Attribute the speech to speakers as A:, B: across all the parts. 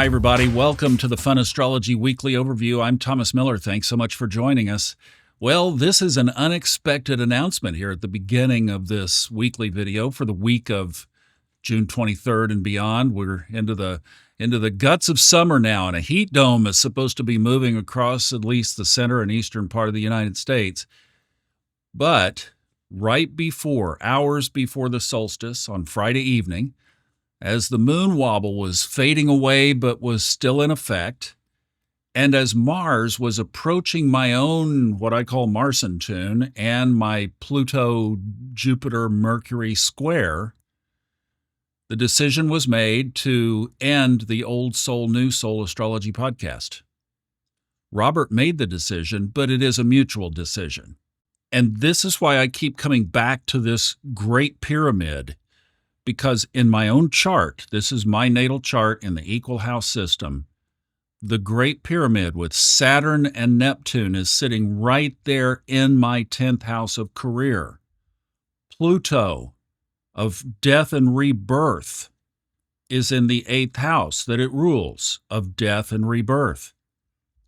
A: Hi, everybody. Welcome to the Fun Astrology Weekly Overview. I'm Thomas Miller. Thanks so much for joining us. Well, this is an unexpected announcement here at the beginning of this weekly video for the week of June 23rd and beyond. We're into the guts of summer now, and a heat dome is supposed to be moving across at least the center and eastern part of the United States. But right before, hours before the solstice on Friday evening, as the moon wobble was fading away but was still in effect, and as Mars was approaching my own, what I call Marson tune, and my Pluto-Jupiter-Mercury square, the decision was made to end the Old Soul, New Soul Astrology podcast. Robert made the decision, but it is a mutual decision. And this is why I keep coming back to this great pyramid, because in my own chart, this is my natal chart in the equal house system, the Great Pyramid with Saturn and Neptune is sitting right there in my 10th house of career. Pluto, of death and rebirth, is in the 8th house that it rules, of death and rebirth.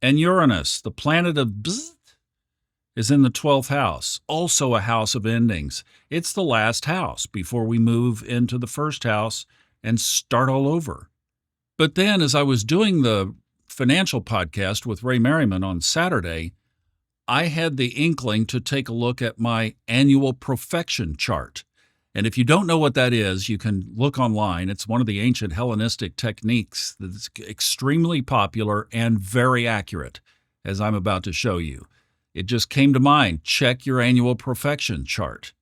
A: And Uranus, the planet of Bzzzzt, is in the 12th house, also a house of endings. It's the last house before we move into the first house and start all over. But then as I was doing the financial podcast with Ray Merriman on Saturday, I had the inkling to take a look at my annual profection chart. And if you don't know what that is, you can look online. It's one of the ancient Hellenistic techniques that's extremely popular and very accurate, as I'm about to show you. It just came to mind. Check your annual profection chart.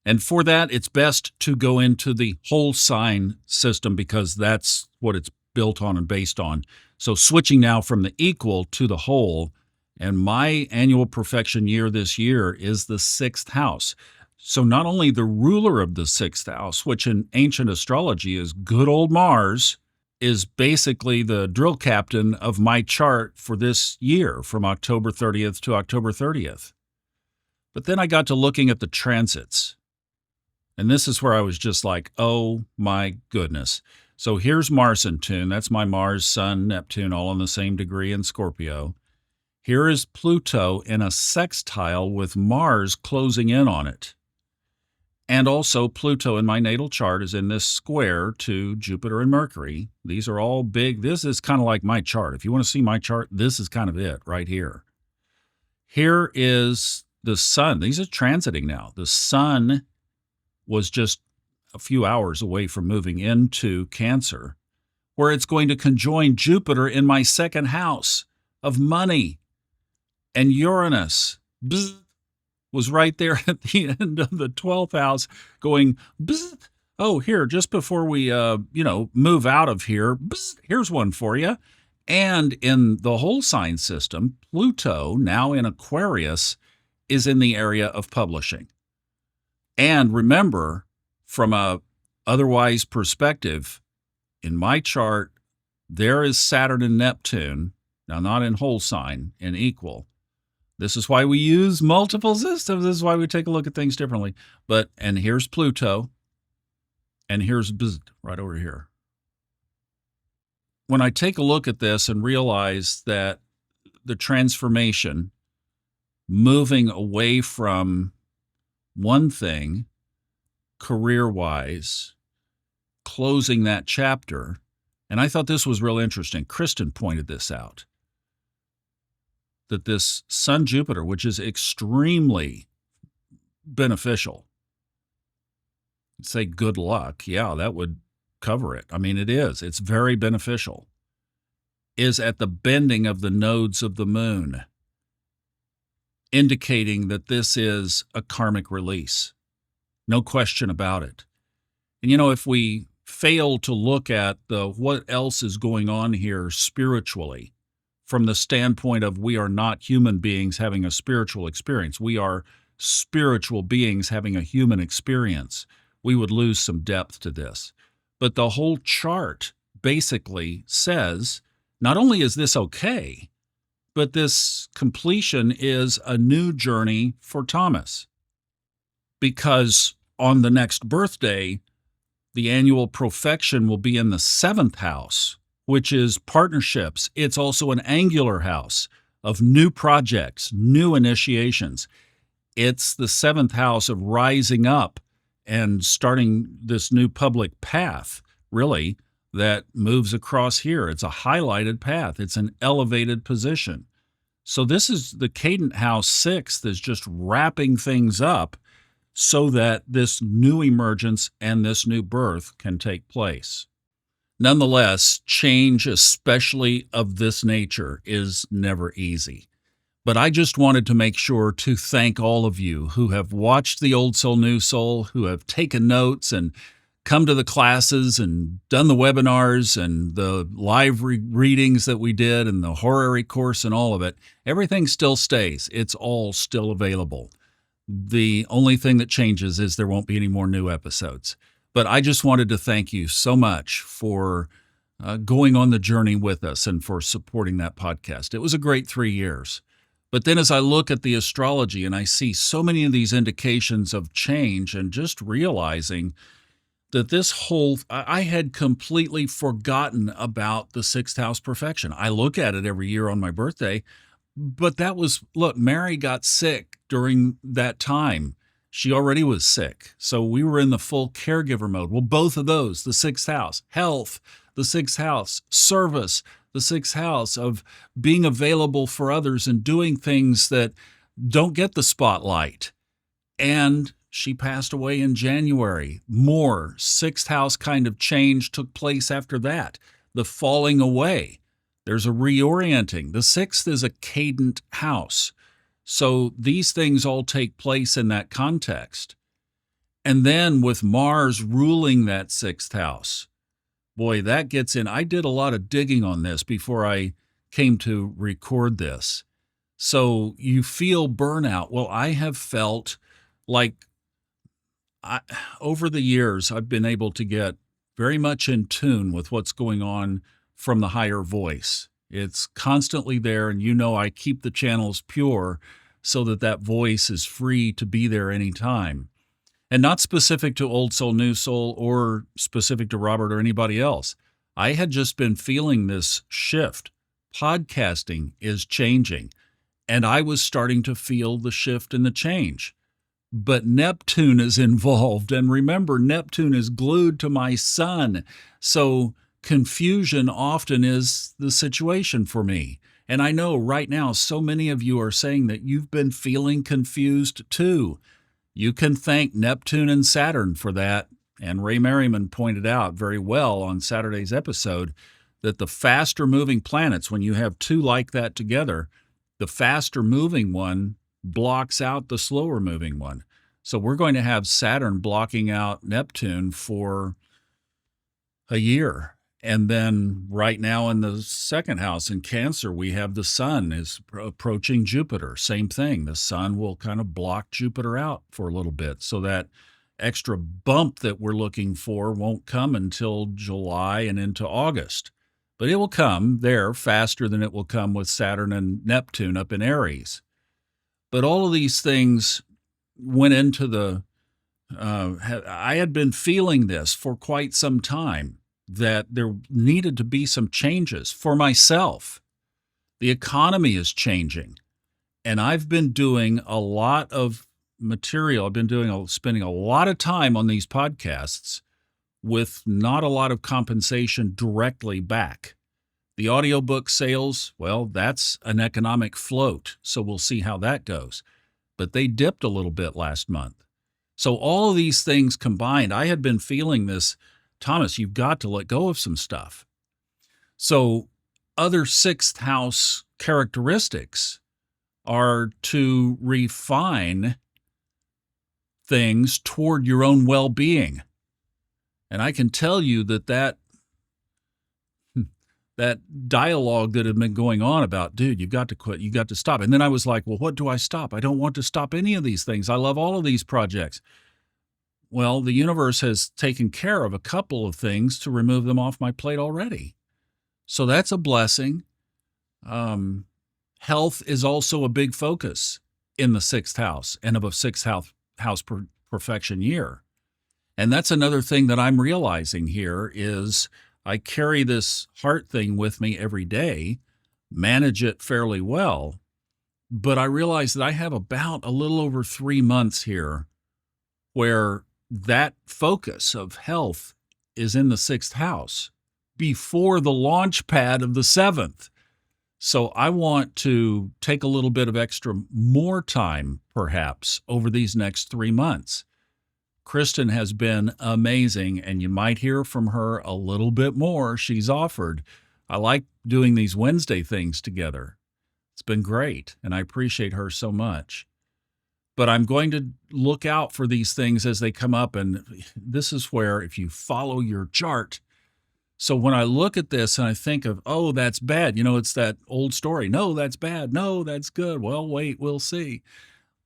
A: And for that, it's best to go into the whole sign system because that's what it's built on and based on. So switching now from the equal to the whole, and my annual profection year this year is the 6th house. So not only the ruler of the 6th house, which in ancient astrology is good old Mars, is basically the drill captain of my chart for this year from October 30th to October 30th. But then I got to looking at the transits. And this is where I was just like, oh my goodness. So here's Marson tune. That's my Mars, Sun, Neptune, all in the same degree in Scorpio. Here is Pluto in a sextile with Mars closing in on it. And also Pluto in my natal chart is in this square to Jupiter and Mercury. These are all big. This is kind of like my chart. If you want to see my chart, this is kind of it right here. Here is the sun. These are transiting now. The sun was just a few hours away from moving into Cancer, where it's going to conjoin Jupiter in my 2nd house of money. And Uranus, bzz, was right there at the end of the 12th house going, bzz, oh, here, just before we, move out of here, bzz, here's one for you. And in the whole sign system, Pluto, now in Aquarius, is in the area of publishing. And remember, from a otherwise perspective, in my chart, there is Saturn and Neptune, now not in whole sign, in equal. This is why we use multiple systems. This is why we take a look at things differently. And here's Pluto, and here's Bzzzzt right over here. When I take a look at this and realize that the transformation, moving away from one thing, career-wise, closing that chapter, and I thought this was real interesting. Kristin pointed this out, that this Sun-Jupiter, which is extremely beneficial, say good luck, yeah, that would cover it. I mean, it is. It's very beneficial, is at the bending of the nodes of the moon, indicating that this is a karmic release. No question about it. And, if we fail to look at what else is going on here spiritually, from the standpoint of we are not human beings having a spiritual experience, we are spiritual beings having a human experience, we would lose some depth to this. But the whole chart basically says, not only is this okay, but this completion is a new journey for Thomas. Because on the next birthday, the annual profection will be in the 7th house, which is partnerships. It's also an angular house of new projects, new initiations. It's the seventh house of rising up and starting this new public path, really, that moves across here. It's a highlighted path. It's an elevated position. So this is the Cadent House 6th is just wrapping things up so that this new emergence and this new birth can take place. Nonetheless, change, especially of this nature, is never easy. But I just wanted to make sure to thank all of you who have watched the Old Soul, New Soul, who have taken notes and come to the classes and done the webinars and the live readings that we did and the horary course and all of it. Everything still stays. It's all still available. The only thing that changes is there won't be any more new episodes. But I just wanted to thank you so much for going on the journey with us and for supporting that podcast. It was a great 3 years. But then as I look at the astrology and I see so many of these indications of change and just realizing that I had completely forgotten about the 6th house perfection. I look at it every year on my birthday, but Mary got sick during that time. She already was sick. So we were in the full caregiver mode. Well, both of those, the 6th house, health, the 6th house, service, the 6th house of being available for others and doing things that don't get the spotlight. And she passed away in January. More 6th house kind of change took place after that. The falling away. There's a reorienting. The 6th is a cadent house. So these things all take place in that context. And then with Mars ruling that 6th house, boy, that gets in. I did a lot of digging on this before I came to record this. So you feel burnout. Well, I have felt like over the years, I've been able to get very much in tune with what's going on from the higher voice. It's constantly there, and I keep the channels pure so that voice is free to be there anytime. And not specific to Old Soul, New Soul, or specific to Robert or anybody else. I had just been feeling this shift. Podcasting is changing, and I was starting to feel the shift and the change. But Neptune is involved, and remember, Neptune is glued to my sun, so confusion often is the situation for me. And I know right now so many of you are saying that you've been feeling confused too. You can thank Neptune and Saturn for that, and Ray Merriman pointed out very well on Saturday's episode that the faster moving planets, when you have two like that together, the faster moving one blocks out the slower moving one. So we're going to have Saturn blocking out Neptune for a year. And then right now in the 2nd house in Cancer, we have the sun is approaching Jupiter. Same thing. The sun will kind of block Jupiter out for a little bit. So that extra bump that we're looking for won't come until July and into August. But it will come there faster than it will come with Saturn and Neptune up in Aries. But all of these things went into I had been feeling this for quite some time, that there needed to be some changes for myself. The economy is changing, and I've been doing a lot of material. I've been spending a lot of time on these podcasts with not a lot of compensation directly back. The audiobook sales, well, that's an economic float, so we'll see how that goes. But they dipped a little bit last month. So all of these things combined, I had been feeling this, Thomas, you've got to let go of some stuff. So other 6th house characteristics are to refine things toward your own well-being. And I can tell you that dialogue that had been going on about, dude, you've got to quit, you got to stop. And then I was like, well, what do I stop? I don't want to stop any of these things. I love all of these projects. Well, the universe has taken care of a couple of things to remove them off my plate already. So that's a blessing. Health is also a big focus in the 6th house and of a 6th house perfection year. And that's another thing that I'm realizing here is I carry this heart thing with me every day, manage it fairly well, but I realize that I have about a little over 3 months here where that focus of health is in the sixth house before the launch pad of the seventh. So I want to take a little bit of extra more time, perhaps, over these next 3 months. Kristin has been amazing, and you might hear from her a little bit more. She's offered. I like doing these Wednesday things together. It's been great, and I appreciate her so much. But I'm going to look out for these things as they come up, and this is where, if you follow your chart, so when I look at this and I think of, oh, that's bad, it's that old story. No, that's bad. No, that's good. Well, wait, we'll see.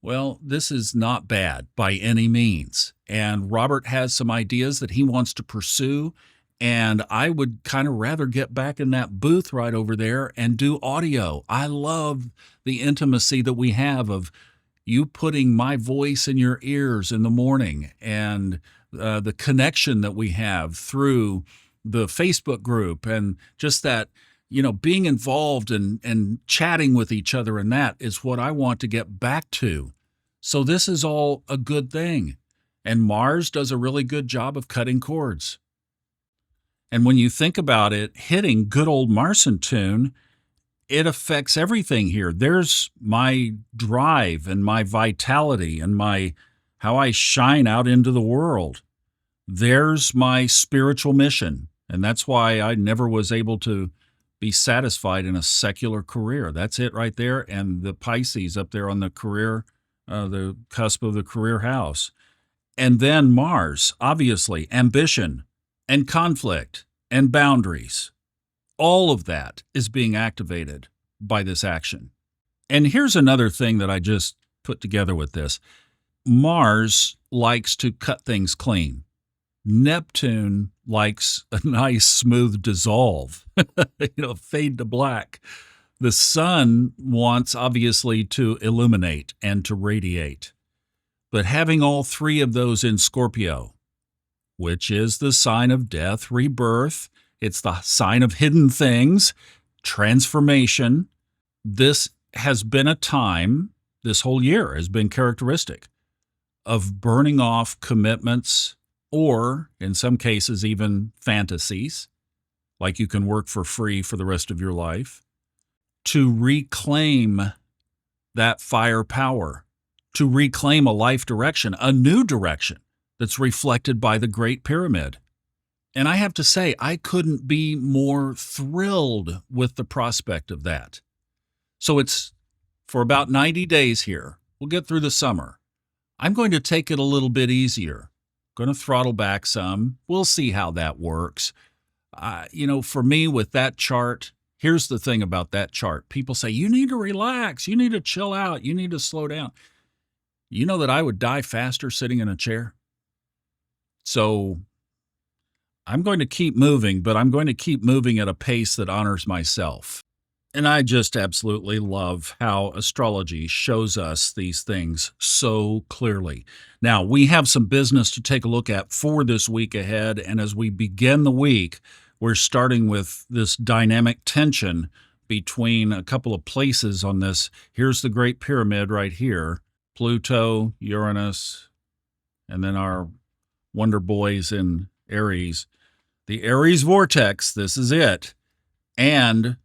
A: Well, this is not bad by any means. And Robert has some ideas that he wants to pursue. And I would kind of rather get back in that booth right over there and do audio. I love the intimacy that we have of you putting my voice in your ears in the morning, and the connection that we have through the Facebook group, and just that, being involved and chatting with each other, and that is what I want to get back to. So this is all a good thing. And Mars does a really good job of cutting cords. And when you think about it, hitting good old Martian tune, it affects everything here. There's my drive and my vitality and how I shine out into the world. There's my spiritual mission. And that's why I never was able to be satisfied in a secular career. That's it right there. And the Pisces up there on the career, the cusp of the career house. And then Mars, obviously, ambition and conflict and boundaries. All of that is being activated by this action. And here's another thing that I just put together with this. Mars likes to cut things clean. Neptune likes a nice smooth dissolve, fade to black. The sun wants, obviously, to illuminate and to radiate. But having all three of those in Scorpio, which is the sign of death, rebirth, it's the sign of hidden things, transformation. This has been a time, this whole year has been characteristic of burning off commitments, or in some cases, even fantasies, like you can work for free for the rest of your life, to reclaim that firepower, to reclaim a life direction, a new direction that's reflected by the Great Pyramid. And I have to say, I couldn't be more thrilled with the prospect of that. So it's for about 90 days here. We'll get through the summer. I'm going to take it a little bit easier. Going to throttle back some. We'll see how that works. For me, with that chart, here's the thing about that chart. People say, you need to relax. You need to chill out. You need to slow down. You know that I would die faster sitting in a chair? So I'm going to keep moving, but I'm going to keep moving at a pace that honors myself. And I just absolutely love how astrology shows us these things so clearly. Now, we have some business to take a look at for this week ahead. And as we begin the week, we're starting with this dynamic tension between a couple of places on this. Here's the Great Pyramid right here, Pluto, Uranus, and then our Wonder Boys in Aries. The Aries vortex, this is it. And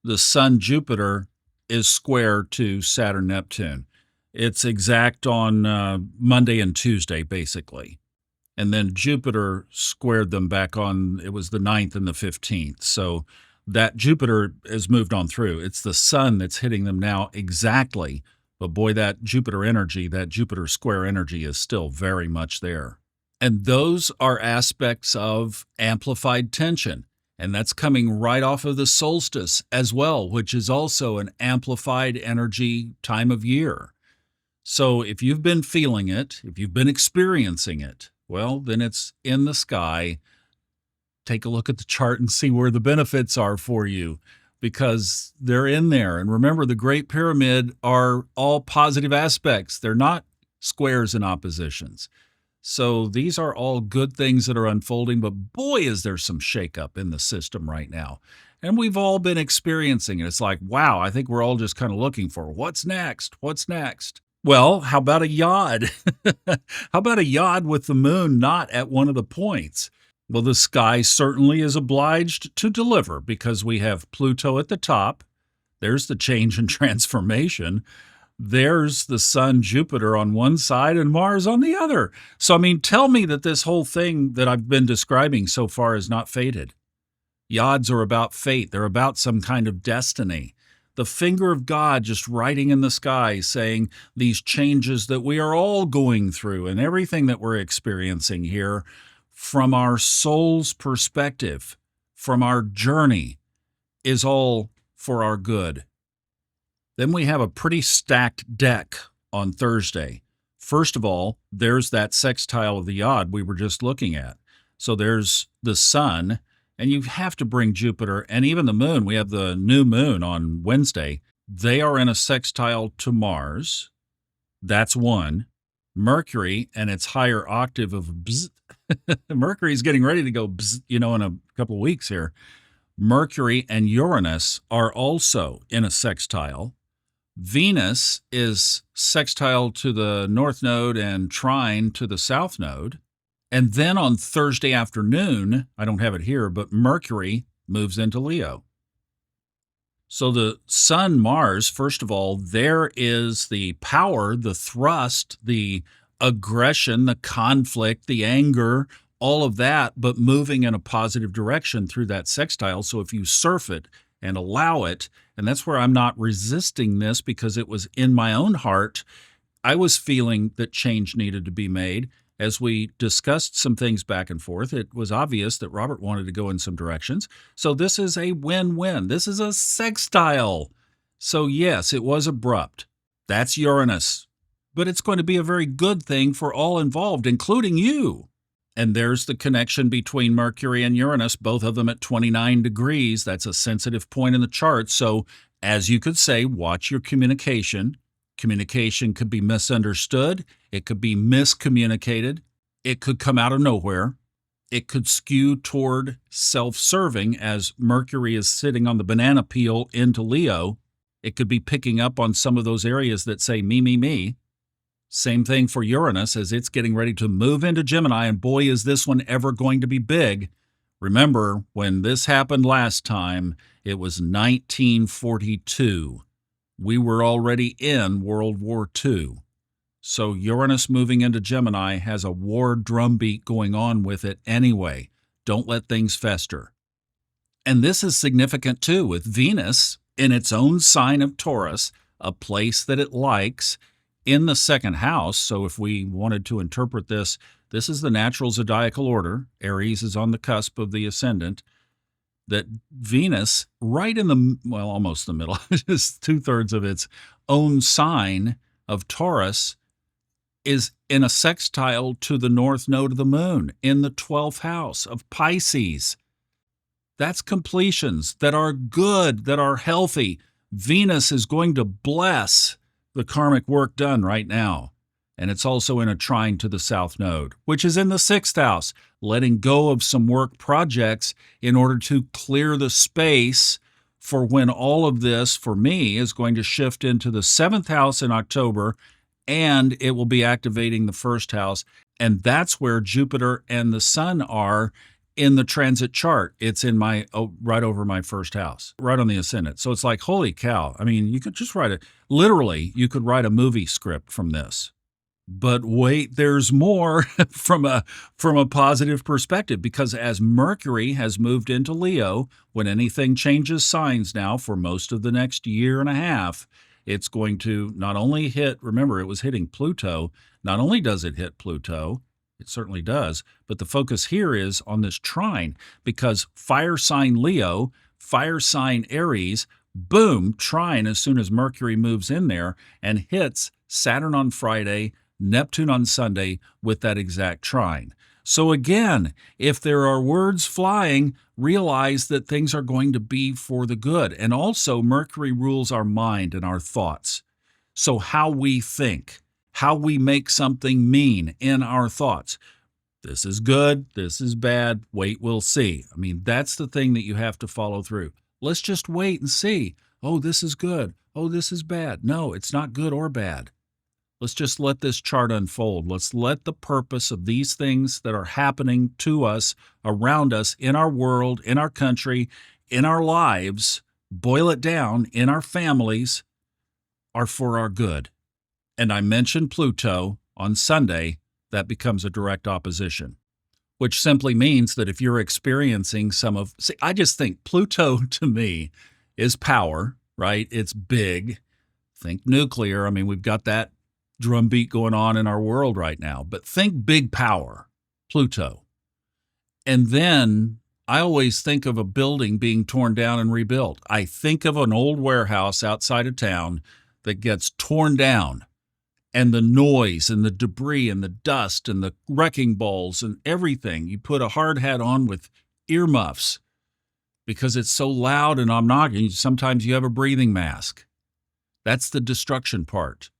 A: the Sun Jupiter is square to Saturn Neptune. It's exact on Monday and Tuesday, basically. And then Jupiter squared them back on, it was the 9th and the 15th. So that Jupiter has moved on through. It's the Sun that's hitting them now exactly. But boy, that Jupiter energy, that Jupiter square energy is still very much there. And those are aspects of amplified tension. And that's coming right off of the solstice as well, which is also an amplified energy time of year. So if you've been feeling it, if you've been experiencing it, well, then it's in the sky. Take a look at the chart and see where the benefits are for you, because they're in there. And remember, the Great Pyramid are all positive aspects. They're not squares and oppositions. So these are all good things that are unfolding, but boy, is there some shakeup in the system right now. And we've all been experiencing it. It's like, wow, I think we're all just kind of looking for what's next? What's next? Well, how about a yod? How about a yod with the moon not at one of the points? Well, the sky certainly is obliged to deliver because we have Pluto at the top. There's the change and transformation. There's the sun, Jupiter on one side and Mars on the other. So, I mean, tell me that this whole thing that I've been describing so far is not fated. Yods are about fate. They're about some kind of destiny. The finger of God just writing in the sky saying these changes that we are all going through and everything that we're experiencing here from our soul's perspective, from our journey, is all for our good. Then we have a pretty stacked deck on Thursday. First of all, there's that sextile of the yod we were just looking at. So there's the sun, and you have to bring Jupiter and even the moon. We have the new moon on Wednesday. They are in a sextile to Mars. That's one. Mercury and its higher octave of Bzzzzt. Mercury's getting ready to go Bzzzzt, in a couple of weeks here. Mercury and Uranus are also in a sextile. Venus is sextile to the north node and trine to the south node. And then on Thursday afternoon, I don't have it here, but Mercury moves into Leo. So the Sun, Mars, first of all, there is the power, the thrust, the aggression, the conflict, the anger, all of that, but moving in a positive direction through that sextile. So if you surf it and allow it, and that's where I'm not resisting this because it was in my own heart, I was feeling that change needed to be made. As we discussed some things back and forth, it was obvious that Robert wanted to go in some directions. So this is a win-win. This is a sextile. So yes, it was abrupt. That's Uranus. But it's going to be a very good thing for all involved, including you. And there's the connection between Mercury and Uranus, both of them at 29 degrees. That's a sensitive point in the chart. So as you could say, watch your communication. Communication could be misunderstood. It could be miscommunicated. It could come out of nowhere. It could skew toward self-serving as Mercury is sitting on the banana peel into Leo. It could be picking up on some of those areas that say me, me, me. Same thing for Uranus as it's getting ready to move into Gemini, and boy, is this one ever going to be big. Remember, when this happened last time, it was 1942. We were already in World War II. So Uranus moving into Gemini has a war drumbeat going on with it anyway. Don't let things fester. And this is significant too with Venus in its own sign of Taurus, a place that it likes, in the second house. So if we wanted to interpret this, this is the natural zodiacal order. Aries is on the cusp of the ascendant. That Venus, right in the, well, almost the middle, just 2/3 of its own sign of Taurus, is in a sextile to the north node of the moon in the 12th house of Pisces. That's completions that are good, that are healthy. Venus is going to bless the karmic work done right now. And it's also in a trine to the south node, which is in the 6th house, letting go of some work projects in order to clear the space for when all of this, for me, is going to shift into the 7th house in October, and it will be activating the 1st house. And that's where Jupiter and the sun are in the transit chart. It's in my, right over my 1st house, right on the ascendant. So it's like, holy cow. I mean, you could just write it. Literally, you could write a movie script from this. But wait, there's more from a positive perspective, because as Mercury has moved into Leo, when anything changes signs now for most of the next year and a half, it's going to not only hit, remember, it was hitting Pluto. Not only does it hit Pluto, it certainly does, but the focus here is on this trine, because fire sign Leo, fire sign Aries, boom, trine as soon as Mercury moves in there and hits Saturn on Friday, Neptune on Sunday with that exact trine. So again, if there are words flying, realize that things are going to be for the good. And also, Mercury rules our mind and our thoughts. So how we think, how we make something mean in our thoughts. This is good, this is bad, wait, we'll see. I mean, that's the thing that you have to follow through. Let's just wait and see. Oh, this is good. Oh, this is bad. No, it's not good or bad. Let's just let this chart unfold. Let's let the purpose of these things that are happening to us, around us, in our world, in our country, in our lives, boil it down, in our families, are for our good. And I mentioned Pluto on Sunday. That becomes a direct opposition, which simply means that if you're experiencing I just think Pluto to me is power, right? It's big. Think nuclear. I mean, we've got that drumbeat going on in our world right now, but think big power, Pluto. And then I always think of a building being torn down and rebuilt. I think of an old warehouse outside of town that gets torn down, and the noise and the debris and the dust and the wrecking balls and everything. You put a hard hat on with earmuffs because it's so loud and obnoxious. Sometimes you have a breathing mask. That's the destruction part.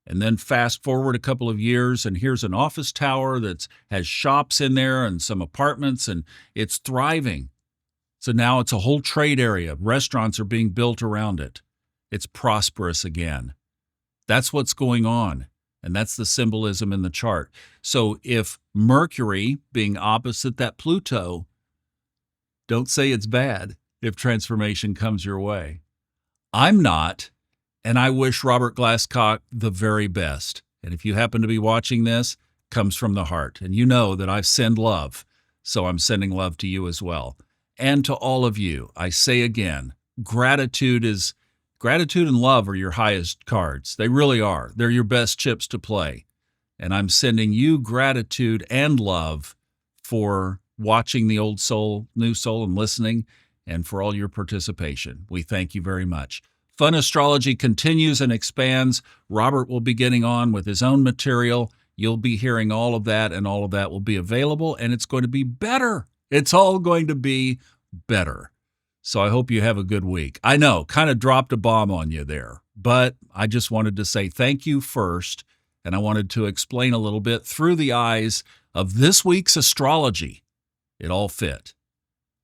A: And then fast forward a couple of years, and here's an office tower that has shops in there and some apartments, and it's thriving. So now it's a whole trade area. Restaurants are being built around it. It's prosperous again. That's what's going on, and that's the symbolism in the chart. So if Mercury being opposite that Pluto, don't say it's bad if transformation comes your way. I'm not, and I wish Robert Glasscock the very best. And if you happen to be watching this, comes from the heart. And you know that I send love, so I'm sending love to you as well. And to all of you, I say again, gratitude and love are your highest cards. They really are. They're your best chips to play. And I'm sending you gratitude and love for watching the Old Soul, New Soul, and listening, and for all your participation. We thank you very much. Fun Astrology continues and expands. Robert will be getting on with his own material. You'll be hearing all of that, and all of that will be available, and it's going to be better. It's all going to be better. So I hope you have a good week. I know, kind of dropped a bomb on you there, but I just wanted to say thank you first, and I wanted to explain a little bit through the eyes of this week's astrology. It all fit.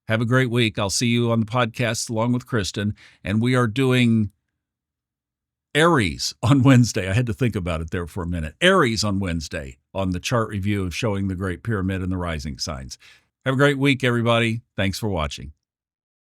A: Have a great week. I'll see you on the podcast along with Kristin, and we are doing Aries on Wednesday. I had to think about it there for a minute. Aries on Wednesday on the chart review of showing the Great Pyramid and the rising signs. Have a great week, everybody. Thanks for watching.